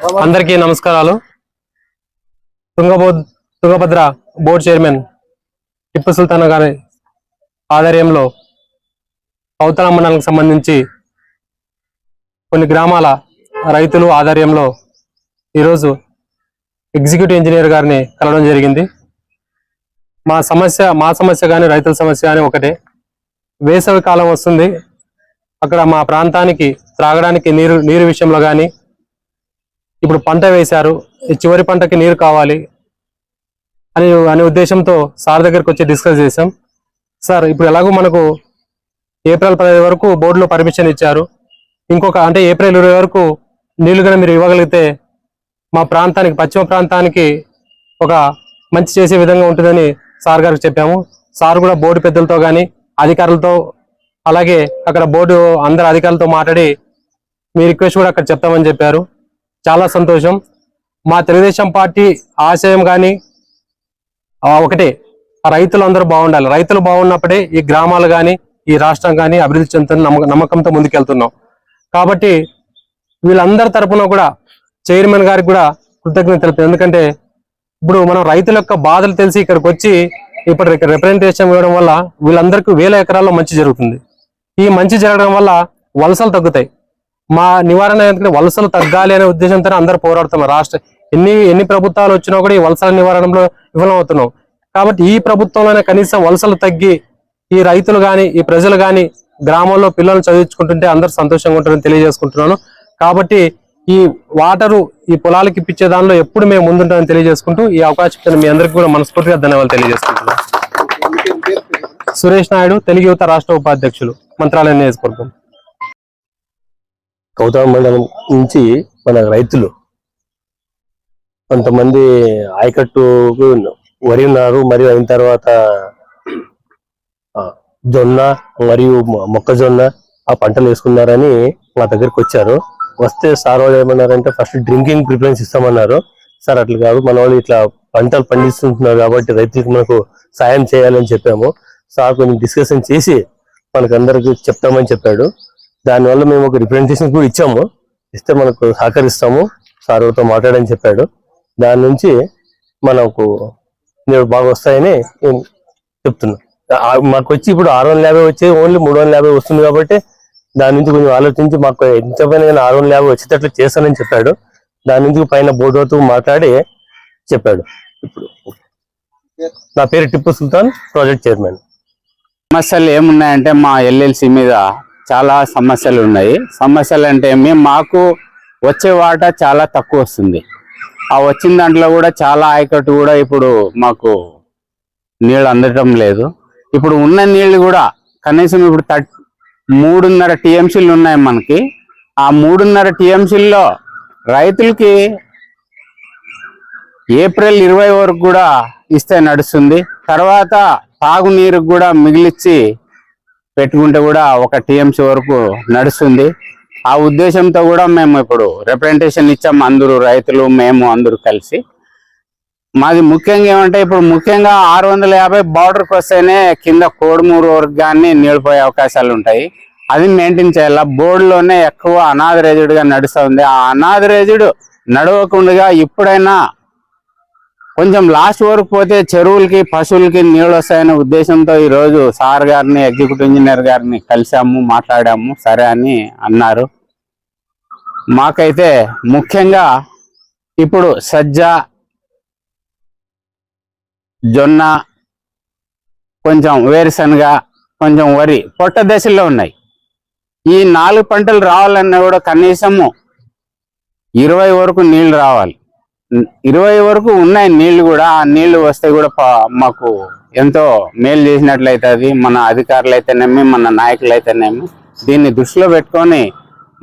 అందరికీ నమస్కారాలు. Tungabhadra board chairman Tipu Sultan గారి ఆధ్వర్యంలో కౌతల మండలానికి సంబంధించి కొన్ని గ్రామాల రైతులు ఆధ్వర్యంలో ఈరోజు ఎగ్జిక్యూటివ్ ఇంజనీర్ గారిని కలవడం జరిగింది. మా సమస్య కానీ రైతుల సమస్య కానీ ఒకటే. వేసవి కాలం వస్తుంది. అక్కడ మా ప్రాంతానికి త్రాగడానికి నీరు విషయంలో కానీ ఇప్పుడు పంట వేశారు, ఈ చివరి పంటకి నీరు కావాలి అనే ఉద్దేశంతో సార్ దగ్గరికి వచ్చి డిస్కస్ చేసాం. సార్, ఇప్పుడు ఎలాగో మనకు ఏప్రిల్ 15 వరకు బోర్డులో పర్మిషన్ ఇచ్చారు. అంటే ఏప్రిల్ 20 వరకు నీళ్లు కానీ మీరు ఇవ్వగలిగితే మా ప్రాంతానికి, పశ్చిమ ప్రాంతానికి ఒక మంచి చేసే విధంగా ఉంటుందని సార్ గారికి చెప్పాము. సార్ కూడా బోర్డు పెద్దలతో కానీ అధికారులతో, అలాగే అక్కడ బోర్డు అందరు అధికారులతో మాట్లాడి మీ రిక్వెస్ట్ కూడా అక్కడ చెప్తామని చెప్పారు. చాలా సంతోషం. మా తెలుగుదేశం పార్టీ ఆశయం కానీ ఒకటే, రైతులు అందరూ బాగుండాలి. రైతులు బాగున్నప్పుడే ఈ గ్రామాలు కానీ ఈ రాష్ట్రం కానీ అభివృద్ధి చెందుతున్న నమ్మకంతో ముందుకెళ్తున్నాం. కాబట్టి వీళ్ళందరి తరపున కూడా చైర్మన్ గారికి కూడా కృతజ్ఞత తెలుపుతాం. ఎందుకంటే ఇప్పుడు మనం రైతుల యొక్క బాధలు తెలిసి ఇక్కడికి వచ్చి ఇప్పుడు రిప్రజెంటేషన్ ఇవ్వడం వల్ల వీళ్ళందరికీ 1000 ఎకరాల్లో మంచి జరుగుతుంది. ఈ మంచి జరగడం వల్ల వలసలు తగ్గుతాయి. మా నివారణ ఏంటంటే వలసలు తగ్గాలి అనే ఉద్దేశంతో అందరూ పోరాడుతున్నారు. ఎన్ని ప్రభుత్వాలు వచ్చినా కూడా ఈ వలసల నివారణలో విఫలమవుతున్నాం. కాబట్టి ఈ ప్రభుత్వంలోనే కనీసం వలసలు తగ్గి ఈ రైతులు కానీ ఈ ప్రజలు కానీ గ్రామంలో పిల్లలు చదివించుకుంటుంటే అందరూ సంతోషంగా ఉంటారని తెలియజేసుకుంటున్నాను. కాబట్టి ఈ వాటరు ఈ పొలాలకి ఇప్పించే దానిలో ఎప్పుడు మేము ముందుంటామని తెలియజేసుకుంటూ ఈ అవకాశం మీ అందరికీ కూడా మనస్ఫూర్తిగా ధన్యవాదాలు తెలియజేసుకుంటున్నాను. సురేష్ నాయుడు, తెలుగు యువత రాష్ట్ర ఉపాధ్యక్షులు, మంత్రాలయం నియోజకవర్గం. కౌతల మండలం నుంచి మన రైతులు కొంతమంది ఆయకట్టుకు వరి ఉన్నారు, మరియు అయిన తర్వాత జొన్న మరియు మొక్కజొన్న ఆ పంటలు వేసుకున్నారని మా దగ్గరికి వచ్చారు. వస్తే సార్ వాళ్ళు ఏమన్నారంటే ఫస్ట్ డ్రింకింగ్ ప్రిఫరెన్స్ ఇస్తామన్నారు. సార్ అట్లా కాదు, మన వాళ్ళు ఇట్లా పంటలు పండిస్తుంటున్నారు కాబట్టి రైతులకు మనకు సాయం చేయాలని చెప్పాము. సార్ కొంచెం డిస్కషన్ చేసి మనకందరికి చెప్తామని చెప్పాడు. దానివల్ల మేము ఒక రిప్రజెంటేషన్ కూడా ఇచ్చాము. ఇస్తే మనకు సహకరిస్తాము, సార్తో మాట్లాడని చెప్పాడు. దాని నుంచి మనకు నేను బాగా వస్తాయని చెప్తున్నా. మాకు వచ్చి ఇప్పుడు 650 వచ్చాయి, ఓన్లీ 350 వస్తుంది. కాబట్టి దాని నుంచి కొంచెం ఆలోచించి మాకు ఎంత పైన 650 వచ్చేటట్లు చేస్తానని చెప్పాడు. దాని నుంచి పైన బోర్డుతో మాట్లాడి చెప్పాడు. ఇప్పుడు నా పేరు టిప్పు సుల్తాన్, ప్రాజెక్ట్ చైర్మన్. సమస్యలు ఏమున్నాయంటే మా ఎల్ఎల్సి మీద చాలా సమస్యలు ఉన్నాయి. సమస్యలు అంటే మాకు వచ్చే వాటా చాలా తక్కువ వస్తుంది. ఆ వచ్చిన దాంట్లో కూడా చాలా ఆయకట్టు కూడా ఇప్పుడు మాకు నీళ్ళు అందటం లేదు. ఇప్పుడు ఉన్న నీళ్లు కూడా కనీసం ఇప్పుడు 3.5 టీఎంసీలు ఉన్నాయి మనకి. ఆ 3.5 టీఎంసీల్లో రైతులకి ఏప్రిల్ 20 వరకు కూడా ఇస్తే నడుస్తుంది. తర్వాత తాగునీరుకు కూడా మిగిలిచ్చి పెట్టుకుంటే కూడా 1 టీఎంసీ వరకు నడుస్తుంది. ఆ ఉద్దేశంతో కూడా మేము ఇప్పుడు రిప్రజెంటేషన్ ఇచ్చాం, అందరూ రైతులు మేము అందరూ కలిసి. మాది ముఖ్యంగా ఏమంటే ఇప్పుడు ముఖ్యంగా 650 బార్డర్కి వస్తేనే కింద కోడుమూరు వరకు కానీ నీళ్ళిపోయే అవకాశాలు ఉంటాయి. అది మెయింటైన్ చేయాల. బోర్డులోనే ఎక్కువ అనాథరైజ్డ్గా నడుస్తుంది. ఆ అనాథరైజ్డ్ నడవకుండా ఇప్పుడైనా కొంచెం లాస్ట్ వరకు పోతే చెరువులకి పశువులకి నీళ్ళు వస్తాయనే ఉద్దేశంతో ఈరోజు సార్ గారిని, ఎగ్జిక్యూటివ్ ఇంజనీర్ గారిని కలిసాము, మాట్లాడాము. సరే అని అన్నారు. మాకైతే ముఖ్యంగా ఇప్పుడు సజ్జ, జొన్న, కొంచెం వేరుశనగ, కొంచెం వరి పొట్ట దశలో ఉన్నాయి. ఈ 4 పంటలు రావాలన్నా కూడా కనీసము 20 వరకు నీళ్లు రావాలి. 20 వరకు ఉన్నాయి నీళ్లు కూడా. ఆ నీళ్లు వస్తే కూడా మాకు ఎంతో మేలు చేసినట్లయితుంది. మన అధికారులు అయితేనేమి, మన నాయకులు అయితేనేమి దీన్ని దృష్టిలో పెట్టుకొని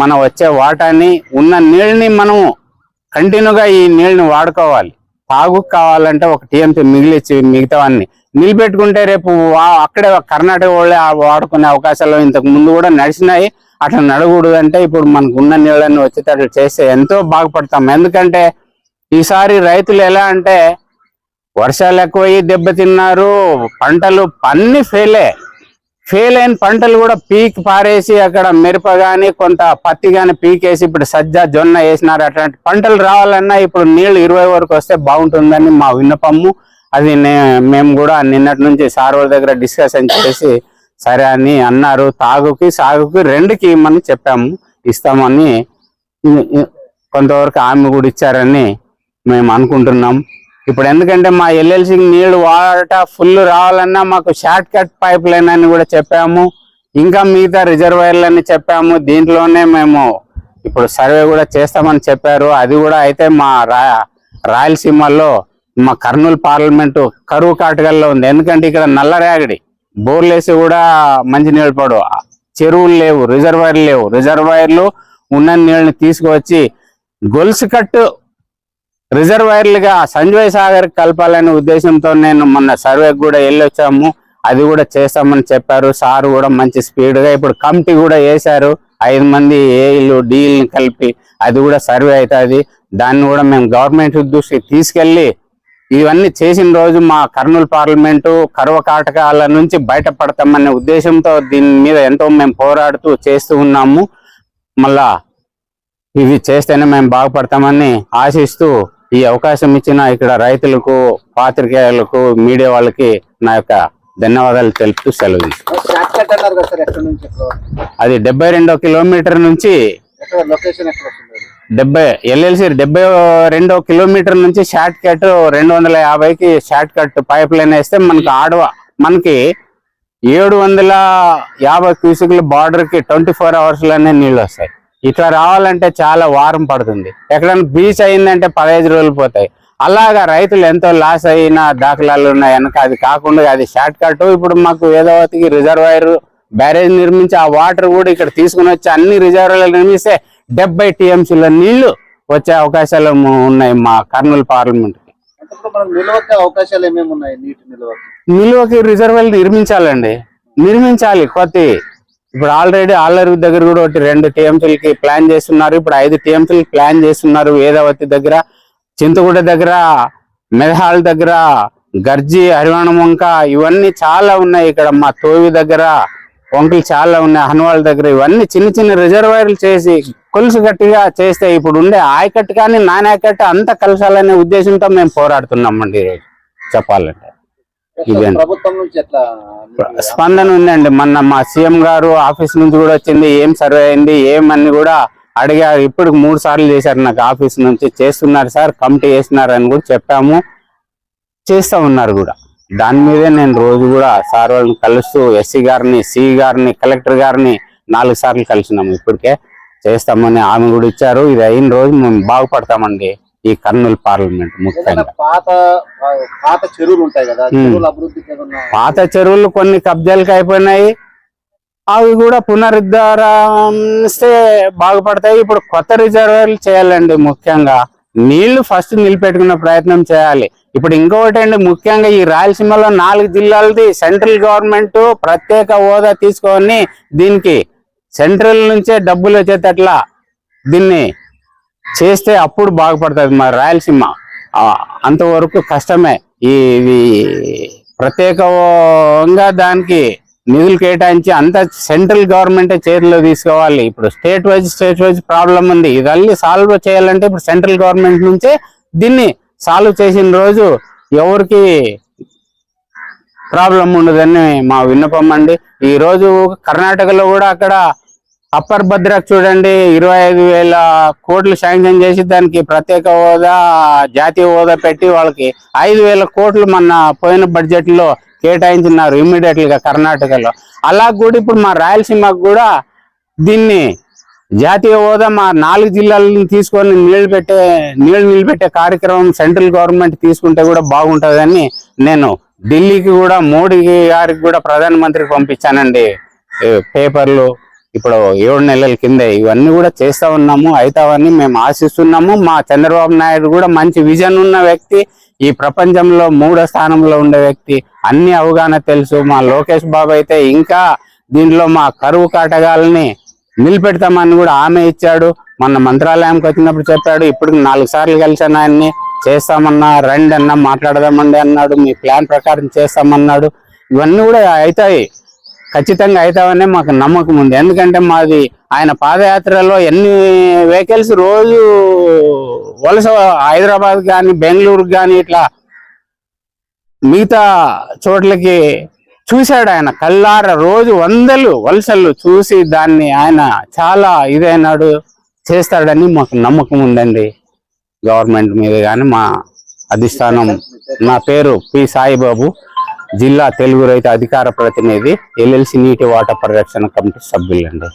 మన వచ్చే వాటాన్ని, ఉన్న నీళ్ళని మనము కంటిన్యూగా ఈ నీళ్ళని వాడుకోవాలి. తాగు కావాలంటే 1 టీఎంసీ మిగిలిచ్చి మిగతావన్నీ నిలబెట్టుకుంటే రేపు అక్కడే కర్ణాటక వాళ్ళే వాడుకునే అవకాశాలు ఇంతకు ముందు కూడా నడిచినాయి. అట్లా నడకూడదు అంటే ఇప్పుడు మనకు ఉన్న నీళ్ళని వచ్చేటట్లు చేస్తే ఎంతో బాగుపడతాం. ఎందుకంటే ఈసారి రైతులు ఎలా అంటే వర్షాలు ఎక్కువయ్యి దెబ్బతిన్నారు, పంటలు అన్ని ఫెయిలే. ఫెయిల్ అయిన పంటలు కూడా పీక్ పారేసి అక్కడ మిరప గాని కొంత పత్తి గాని పీకేసి ఇప్పుడు సజ్జ జొన్న వేసినారు. అట్లాంటి పంటలు రావాలన్నా ఇప్పుడు నీళ్లు 20 వరకు వస్తే బాగుంటుందని మా విన్నపము. అది మేము కూడా నిన్నటి నుంచి సార్ వాళ్ళ దగ్గర డిస్కషన్ చేసి సరే అని అన్నారు. తాగుకి సాగుకి రెండుకి ఇమ్మని చెప్పాము, ఇస్తామని కొంతవరకు హామీ కూడా ఇచ్చారని మేము అనుకుంటున్నాం. ఇప్పుడు ఎందుకంటే మా ఎల్ఎల్సికి నీళ్లు ఫుల్ రావాలన్నా మాకు షార్ట్ కట్ పైప్ లైన్ అని కూడా చెప్పాము. ఇంకా మిగతా రిజర్వాయర్లని చెప్పాము. దీంట్లోనే మేము ఇప్పుడు సర్వే కూడా చేస్తామని చెప్పారు. అది కూడా అయితే మా రాయలసీమలో మా కర్నూలు పార్లమెంటు కరువు కాటకల్లో ఉంది. ఎందుకంటే ఇక్కడ నల్లరేగడి బోర్లేసి కూడా మంచి నీళ్ళు పడు, చెరువులు లేవు, రిజర్వాయర్లు లేవు. రిజర్వాయర్లు ఉన్న నీళ్ళని తీసుకువచ్చి గొలుసు కట్టు రిజర్వాయర్లుగా సంజయ్ సాగర్ కలపాలనే ఉద్దేశంతో నేను మొన్న సర్వేకి కూడా వెళ్ళొచ్చాము. అది కూడా చేస్తామని చెప్పారు. సార్ కూడా మంచి స్పీడ్ గా ఇప్పుడు కమిటీ కూడా వేశారు. 5 మంది ఏఈలు డీల్ని కలిపి అది కూడా సర్వే అవుతుంది. దాన్ని కూడా మేము గవర్నమెంట్ దృష్టికి తీసుకెళ్లి ఇవన్నీ చేసిన రోజు మా కర్నూలు పార్లమెంటు కరువు కాటకాల నుంచి బయటపడతామనే ఉద్దేశంతో దీని మీద ఎంతో మేము పోరాడుతూ చేస్తూ ఉన్నాము. మళ్ళా ఇవి చేస్తేనే మేము బాగుపడతామని ఆశిస్తూ ఈ అవకాశం ఇచ్చిన ఇక్కడ రైతులకు, పాత్రికేయులకు, మీడియా వాళ్ళకి నా యొక్క ధన్యవాదాలు తెలుపుతూ సెలవు. అది 72 కిలోమీటర్ నుంచి ఎల్ఎల్సి 72 కిలోమీటర్ నుంచి షార్ట్ కట్ 250కి షార్ట్ కట్ పైప్ లైన్ వేస్తే మనకి 750 క్యూసిక్ల బార్డర్ కి 24 అవర్స్ లోనే నీళ్ళు వస్తాయి. ఇట్లా రావాలంటే చాలా వారం పడుతుంది. ఎక్కడైనా బీచ్ అయిందంటే 15 రోజులు పోతాయి. అలాగా రైతులు ఎంతో లాస్ అయిన దాఖలాలు ఉన్నాయి. వెనక అది కాకుండా అది షార్ట్ కట్. ఇప్పుడు మాకు వేదవతికి రిజర్వాయర్ బ్యారేజ్ నిర్మించి ఆ వాటర్ కూడా ఇక్కడ తీసుకుని వచ్చి అన్ని రిజర్వాయర్లు నిర్మిస్తే 70 టీఎంసీల నీళ్లు వచ్చే అవకాశాలు ఉన్నాయి మా కర్నూలు పార్లమెంట్ కి. నిల్వకి రిజర్వాయర్లు నిర్మించాలి కొత్త. ఇప్పుడు ఆల్రెడీ ఆలూరు దగ్గర కూడా 2 టీఎంసీలకి ప్లాన్ చేస్తున్నారు. ఇప్పుడు 5 టీఎంసీలకి ప్లాన్ చేస్తున్నారు. వేదవతి దగ్గర, చింతగూడ దగ్గర, మెదహాల్ దగ్గర, గర్జి, హరివాణం వంక ఇవన్నీ చాలా ఉన్నాయి. ఇక్కడ మా తోవి దగ్గర వంకలు చాలా ఉన్నాయి. హనువాళ్ళ దగ్గర ఇవన్నీ చిన్న చిన్న రిజర్వాయర్లు చేసి కొలుసు గట్టిగా చేస్తే ఇప్పుడు ఉండే ఆయకట్టు కానీ నాన్ ఆయకట్టు అంతా కలసాలనే ఉద్దేశంతో మేము పోరాడుతున్నామండి. ఈరోజు చెప్పాలంటే ప్రభుత్వం నుంచి ఎట్లా స్పందన ఉందండి. మొన్న మా సీఎం గారు ఆఫీస్ నుంచి కూడా వచ్చింది, ఏం సర్వే అయింది ఏమని కూడా అడిగారు. ఇప్పుడు 3 సార్లు చేశారు నాకు ఆఫీస్ నుంచి. చేస్తున్నారు సార్, కమిటీ వేస్తున్నారు అని కూడా చెప్పాము, చేస్తా ఉన్నారు కూడా. దాని మీదే నేను రోజు కూడా సార్ వాళ్ళని కలుస్తూ ఎస్సీ గారిని, సిఈ గారిని, కలెక్టర్ గారిని 4 సార్లు కలిసినాము. ఇప్పటికే చేస్తామని హామీ కూడా ఇచ్చారు. ఇది అయిన రోజు మేము బాగుపడతామండి ఈ కర్నూలు పార్లమెంట్. ముఖ్యంగా పాత చెరువులు ఉంటాయి కదా, పాత చెరువులు కొన్ని కబ్జాలకు అయిపోయినాయి. అవి కూడా పునరుద్ధరిస్తే బాగుపడతాయి. ఇప్పుడు కొత్త రిజర్వాయర్లు చేయాలండి. ముఖ్యంగా నీళ్లు ఫస్ట్ నిలిపెట్టుకునే ప్రయత్నం చేయాలి. ఇప్పుడు ఇంకొకటి అండి, ముఖ్యంగా ఈ రాయలసీమలో 4 జిల్లాలది సెంట్రల్ గవర్నమెంట్ ప్రత్యేక హోదా తీసుకొని దీనికి సెంట్రల్ నుంచే డబ్బులు వచ్చేటట్లా దీన్ని చేస్తే అప్పుడు బాగుపడుతుంది మా రాయలసీమ. అంతవరకు కష్టమే. ఇది ప్రత్యేకంగా దానికి నిధులు కేటాయించి అంత సెంట్రల్ గవర్నమెంటే చేతిలో తీసుకోవాలి. ఇప్పుడు స్టేట్ వైజ్ ప్రాబ్లం ఉంది. ఇదన్నీ సాల్వ్ చేయాలంటే ఇప్పుడు సెంట్రల్ గవర్నమెంట్ నుంచే దీన్ని సాల్వ్ చేసిన రోజు ఎవరికి ప్రాబ్లం ఉండదని మా విన్నపం అండి. ఈ రోజు కర్ణాటకలో కూడా అక్కడ అప్పర్ భద్రాక్ చూడండి 25,000 కోట్లు శాంక్షన్ చేసి దానికి ప్రత్యేక హోదా, జాతీయ హోదా పెట్టి వాళ్ళకి 5,000 కోట్లు మన పోయిన బడ్జెట్ లో కేటాయించినారు ఇమ్మీడియట్ గా కర్ణాటకలో. అలా కూడా ఇప్పుడు మా రాయలసీమకు కూడా దీన్ని జాతీయ హోదా మా 4 జిల్లాలను తీసుకొని నీళ్లు నిలబెట్టే కార్యక్రమం సెంట్రల్ గవర్నమెంట్ తీసుకుంటే కూడా బాగుంటుందని నేను ఢిల్లీకి కూడా మోడీ గారికి కూడా ప్రధానమంత్రికి పంపించానండి పేపర్లు. ఇప్పుడు 7 నెలల కిందే ఇవన్నీ కూడా చేస్తా ఉన్నాము, అవుతావని మేము ఆశిస్తున్నాము. మా చంద్రబాబు నాయుడు కూడా మంచి విజన్ ఉన్న వ్యక్తి, ఈ ప్రపంచంలో 3వ స్థానంలో ఉండే వ్యక్తి, అన్ని అవగాహన తెలుసు. మా లోకేష్ బాబు అయితే ఇంకా దీంట్లో మా కరువు కాటకాలని నిలబెడతామని కూడా హామీ ఇచ్చాడు. మొన్న మంత్రాలయంకి వచ్చినప్పుడు చెప్పాడు. ఇప్పుడు 4 సార్లు కలిసాను ఆయన్ని. చేస్తామన్నా, రండి అన్నా, మాట్లాడదామండి అన్నాడు. మీ ప్లాన్ ప్రకారం చేస్తామన్నాడు. ఇవన్నీ కూడా అవుతాయి. ఖచ్చితంగా అవుతామనే మాకు నమ్మకం ఉంది. ఎందుకంటే మాది ఆయన పాదయాత్రలో ఎన్ని వెహికల్స్ రోజు వలస హైదరాబాద్ కానీ బెంగళూరు కానీ ఇట్లా మిగతా చోట్లకి చూశాడు ఆయన కళ్ళార. రోజు వందలు వలసలు చూసి దాన్ని ఆయన చాలా ఇదైనాడు, చేస్తాడని మాకు నమ్మకం ఉందండి గవర్నమెంట్ మీద కానీ మా అధిష్టానం. నా పేరు పి సాయిబాబు, జిల్లా తెలుగు రైతు అధికార ప్రతినిధి, LLC నీటి వాటర్ పరిరక్షణ కమిటీ సభ్యులండి.